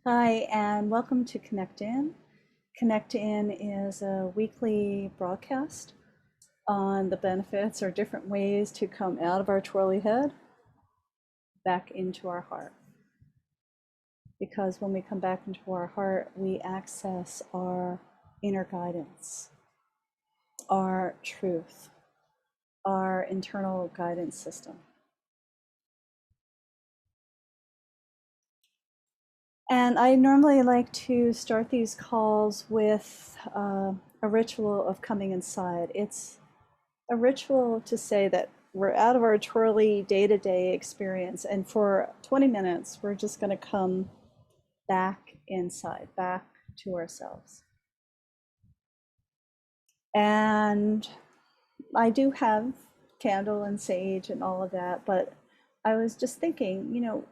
Hi, and welcome to Connect In. Connect In is a weekly broadcast on the benefits or different ways to come out of our twirly head back into our heart. Because when we come back into our heart, we access our inner guidance, our truth, our internal guidance system. And I normally like to start these calls with a ritual of coming inside. It's a ritual to say that we're out of our twirly day-to-day experience, and for 20 minutes, we're just going to come back inside, back to ourselves. And I do have candle and sage and all of that, but I was just thinking,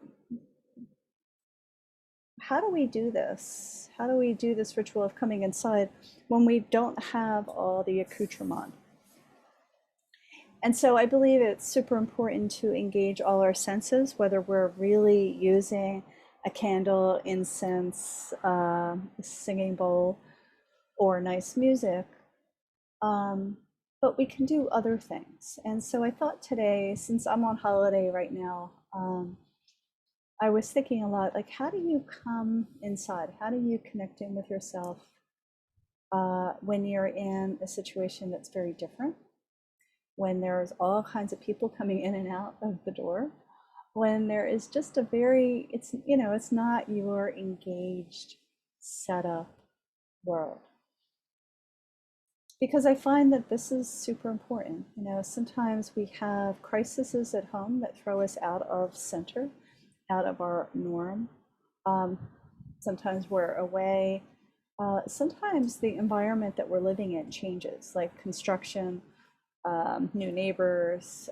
how do we do this? How do we do this ritual of coming inside when we don't have all the accoutrement? And so I believe it's super important to engage all our senses, whether we're really using a candle, incense, a singing bowl, or nice music. But we can do other things. And so I thought today, since I'm on holiday right now, I was thinking a lot like, how do you come inside? How do you connect in with yourself when you're in a situation that's very different? When there's all kinds of people coming in and out of the door, when there is just a very, it's not your engaged, set up world. Because I find that this is super important. Sometimes we have crises at home that throw us out of center, out of our norm. Um, Sometimes we're away. Sometimes the environment that we're living in changes, like construction, new neighbors,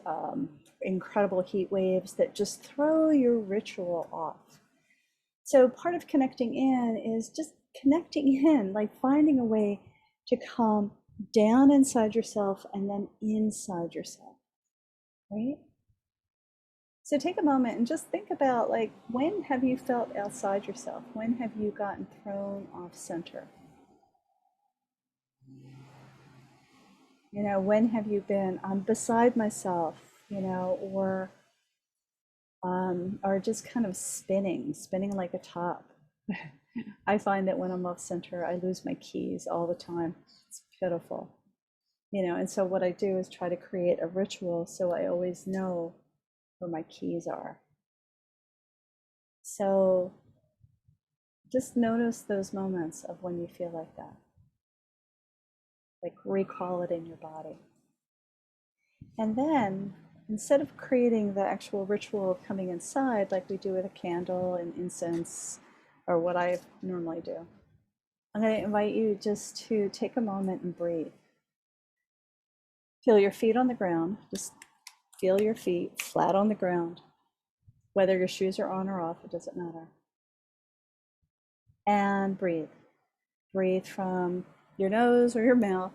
incredible heat waves that just throw your ritual off. So part of connecting in is just connecting in, like finding a way to come down inside yourself and then inside yourself, right? So take a moment and just think about, like, when have you felt outside yourself? When have you gotten thrown off center? When have you been, I'm beside myself, or just kind of spinning like a top. I find that when I'm off center, I lose my keys all the time. It's pitiful, and so what I do is try to create a ritual so I always know where my keys are. So just notice those moments of when you feel like that. Like, recall it in your body. And then, instead of creating the actual ritual of coming inside, like we do with a candle and incense, or what I normally do, I'm going to invite you just to take a moment and breathe. Feel your feet on the ground. Just feel your feet flat on the ground. Whether your shoes are on or off, it doesn't matter. And breathe. Breathe from your nose or your mouth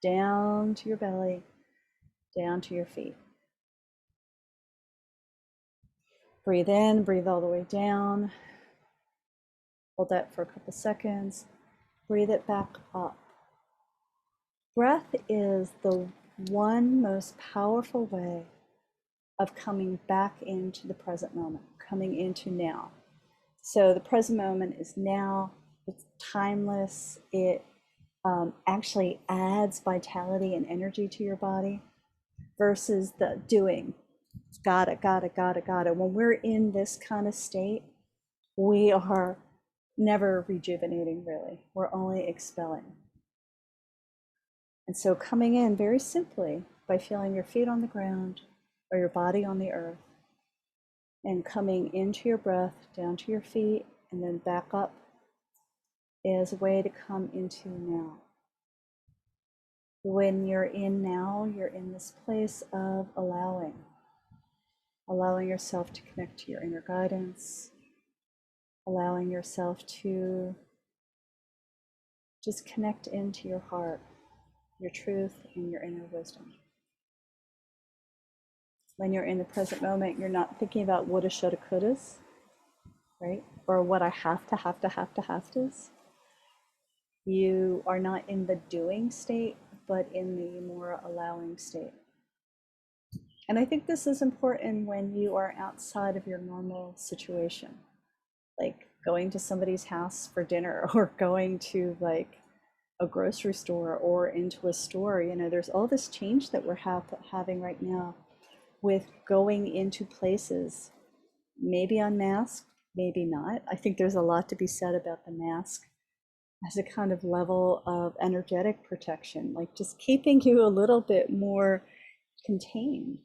down to your belly, down to your feet. Breathe in, breathe all the way down. Hold that for a couple seconds. Breathe it back up. Breath is the one most powerful way of coming back into the present moment, coming into now. So the present moment is now, it's timeless, it actually adds vitality and energy to your body versus the doing. Gotta. When we're in this kind of state, we are never rejuvenating, really. We're only expelling. And so coming in very simply by feeling your feet on the ground or your body on the earth, and coming into your breath, down to your feet, and then back up is a way to come into now. When you're in now, you're in this place of allowing yourself to connect to your inner guidance, allowing yourself to just connect into your heart, your truth, and your inner wisdom. When you're in the present moment, you're not thinking about woulda, shoulda, couldas. right? Or what I have to's. You are not in the doing state, but in the more allowing state. And I think this is important when you are outside of your normal situation, like going to somebody's house for dinner or going to like a grocery store or into a store. You know, there's all this change that we're having right now with going into places, maybe unmasked, maybe not. I think there's a lot to be said about the mask as a kind of level of energetic protection, like just keeping you a little bit more contained.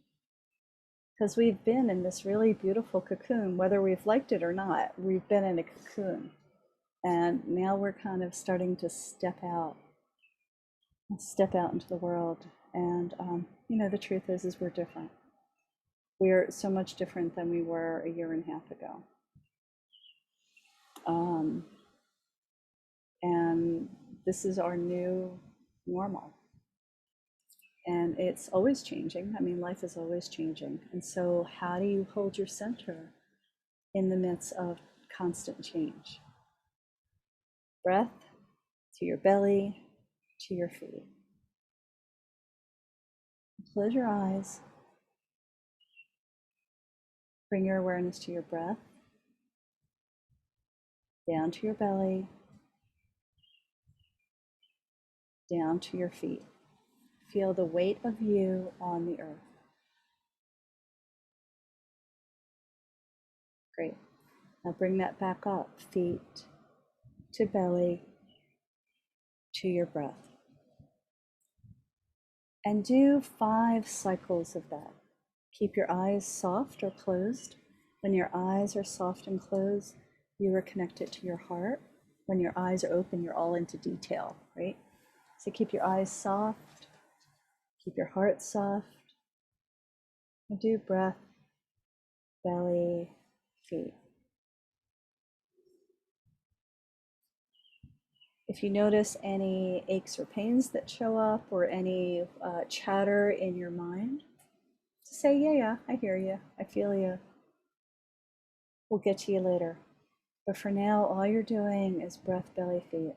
Because we've been in this really beautiful cocoon, whether we've liked it or not, we've been in a cocoon. And now we're kind of starting to step out into the world. And, you know, the truth is we're different. We're so much different than we were a year and a half ago. And this is our new normal. And it's always changing. I mean, life is always changing. And so, how do you hold your center in the midst of constant change? Breath to your belly, to your feet. Close your eyes. Bring your awareness to your breath, down to your belly, down to your feet. Feel the weight of you on the earth. Great. Now bring that back up, feet to belly, to your breath. And do 5 cycles of that. Keep your eyes soft or closed. When your eyes are soft and closed, you are connected to your heart. When your eyes are open, you're all into detail, right? So keep your eyes soft, keep your heart soft, and do breath, belly, feet. If you notice any aches or pains that show up or any chatter in your mind, just say, yeah, I hear you. I feel you. We'll get to you later. But for now, all you're doing is breath, belly, feet.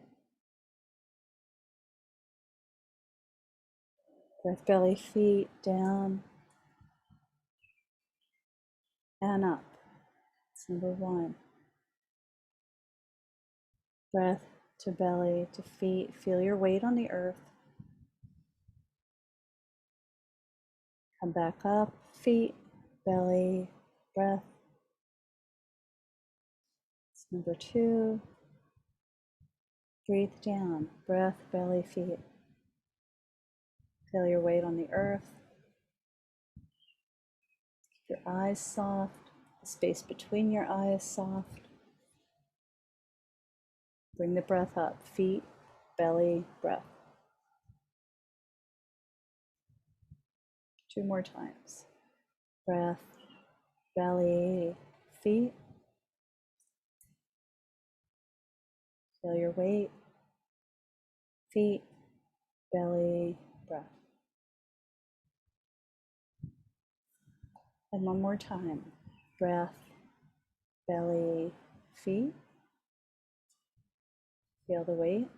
Breath, belly, feet, down and up. That's number 1. Breath to belly to feet. Feel your weight on the earth. Come back up, feet, belly, breath. That's number 2. Breathe down, breath, belly, feet. Feel your weight on the earth. Keep your eyes soft, the space between your eyes soft. Bring the breath up, feet, belly, breath. 2 more times. Breath, belly, feet. Feel your weight, feet, belly, breath. And 1 more time. Breath, belly, feet. Feel the weight,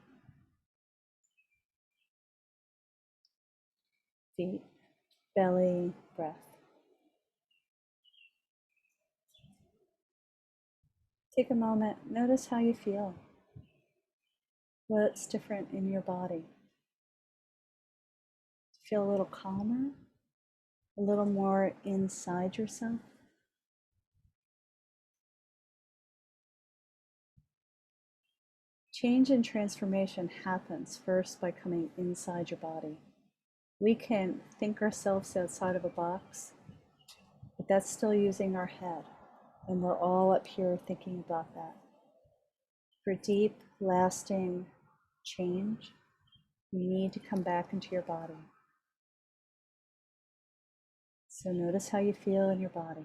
feet, belly, breath. Take a moment, notice how you feel. What's different in your body? Feel a little calmer, a little more inside yourself. Change and transformation happens first by coming inside your body. We can think ourselves outside of a box, but that's still using our head. And we're all up here thinking about that. For deep, lasting change, you need to come back into your body. So notice how you feel in your body.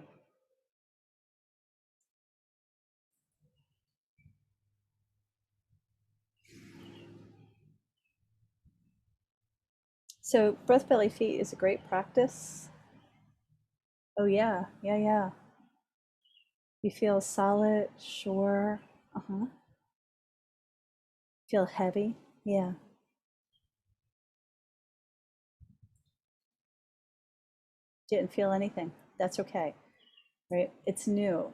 So breath, belly, feet is a great practice. Oh yeah. You feel solid, sure. Uh-huh. Feel heavy. Yeah. Didn't feel anything. That's okay, right? It's new.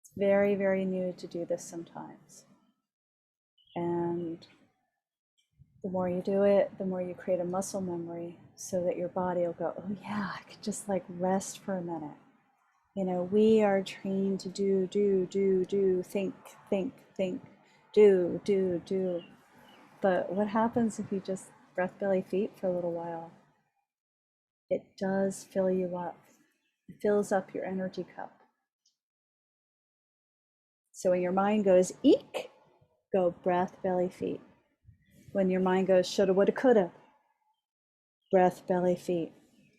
It's very, very new to do this sometimes. And the more you do it, the more you create a muscle memory so that your body will go, oh yeah, I could just like rest for a minute. You know, we are trained to do, think, do. But what happens if you just breath, belly, feet for a little while? It does fill you up. It fills up your energy cup. So when your mind goes, eek, go breath, belly, feet. When your mind goes, shoulda, woulda, coulda, breath, belly, feet.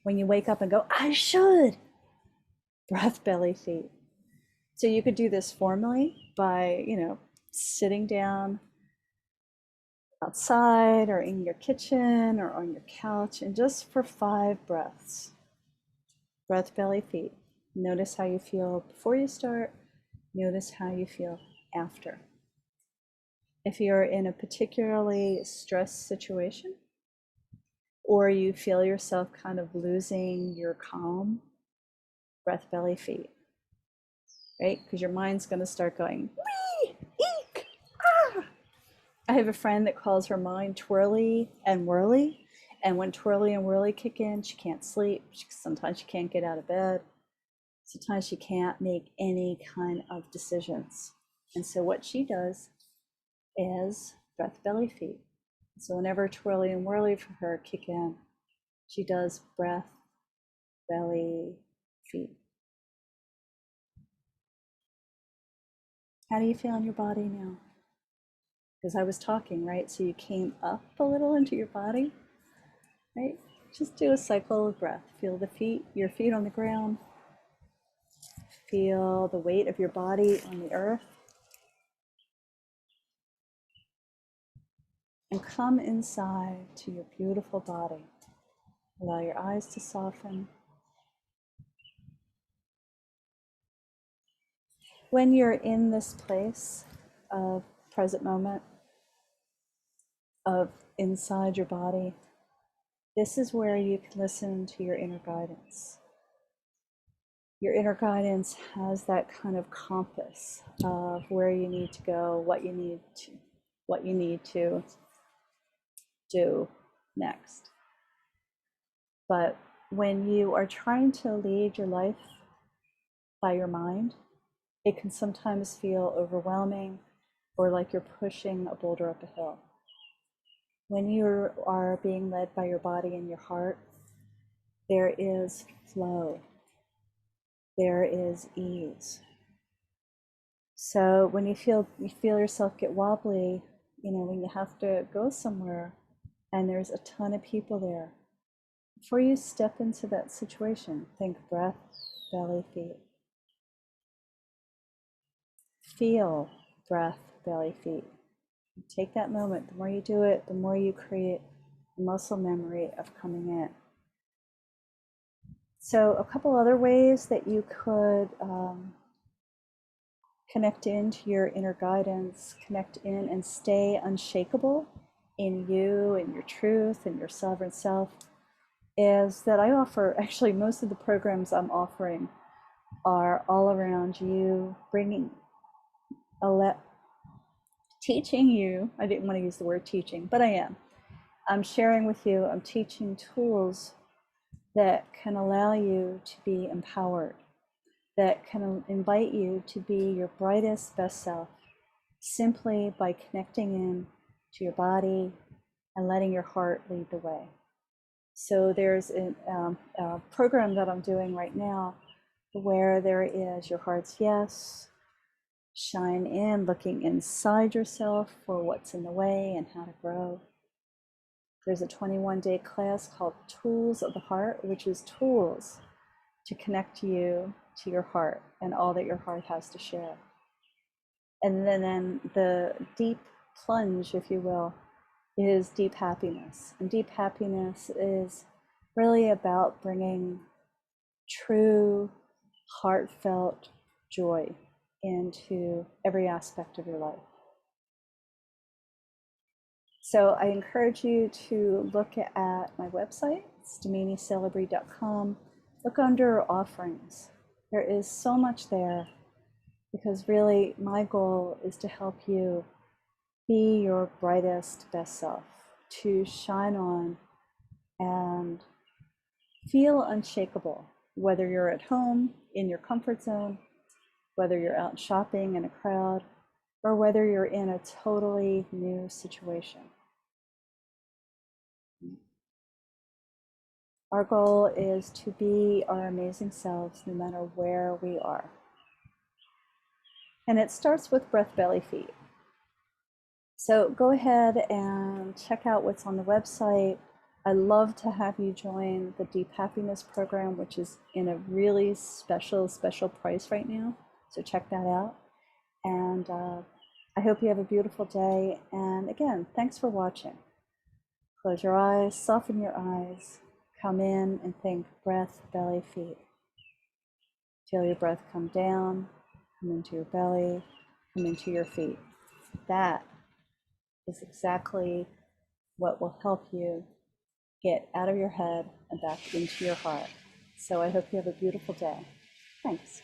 When you wake up and go, I should, breath, belly, feet. So you could do this formally by, sitting down outside or in your kitchen or on your couch, and just for 5 breaths. Breath, belly, feet. Notice how you feel before you start. Notice how you feel after. If you're in a particularly stressed situation, or you feel yourself kind of losing your calm, breath, belly, feet, right? Because your mind's going to start going, wee, eek, ah. I have a friend that calls her mind twirly and whirly. And when twirly and whirly kick in, she can't sleep. Sometimes she can't get out of bed. Sometimes she can't make any kind of decisions. And so what she does is breath, belly, feet. So whenever twirly and whirly for her kick in, she does breath, belly, feet. How do you feel in your body now? Because I was talking, right? So you came up a little into your body, right? Just do a cycle of breath. Feel your feet on the ground. Feel the weight of your body on the earth. And come inside to your beautiful body. Allow your eyes to soften. When you're in this place of present moment, of inside your body, this is where you can listen to your inner guidance. Your inner guidance has that kind of compass of where you need to go, what you need to do next. But when you are trying to lead your life by your mind, it can sometimes feel overwhelming or like you're pushing a boulder up a hill. When you are being led by your body and your heart, there is flow, there is ease. So when you feel yourself get wobbly, when you have to go somewhere and there's a ton of people there, before you step into that situation, think breath, belly, feet. Feel breath, belly, feet. Take that moment. The more you do it, the more you create a muscle memory of coming in. So a couple other ways that you could connect into your inner guidance, connect in and stay unshakable in you and your truth and your sovereign self, is that I offer, actually most of the programs I'm offering are all around you teaching you, I didn't want to use the word teaching, but I am. I'm sharing with you, I'm teaching tools that can allow you to be empowered, that can invite you to be your brightest, best self, simply by connecting in to your body and letting your heart lead the way. So there's a program that I'm doing right now where there is your heart's yes, shine in, looking inside yourself for what's in the way and how to grow. There's a 21-day class called Tools of the Heart, which is tools to connect you to your heart and all that your heart has to share. And then the deep plunge, if you will, is deep happiness. And deep happiness is really about bringing true, heartfelt joy into every aspect of your life. So I encourage you to look at my website, staminicelebri.com. Look under offerings. There is so much there, because really my goal is to help you be your brightest, best self, to shine on and feel unshakable, whether you're at home in your comfort zone, whether you're out shopping in a crowd, or whether you're in a totally new situation. Our goal is to be our amazing selves no matter where we are. And it starts with breath, belly, feet. So go ahead and check out what's on the website. I love to have you join the Deep Happiness Program, which is in a really special price right now. So check that out. And I hope you have a beautiful day. And again, thanks for watching. Close your eyes, soften your eyes, come in and think breath, belly, feet. Feel your breath come down, come into your belly, come into your feet. That is exactly what will help you get out of your head and back into your heart. So I hope you have a beautiful day. Thanks.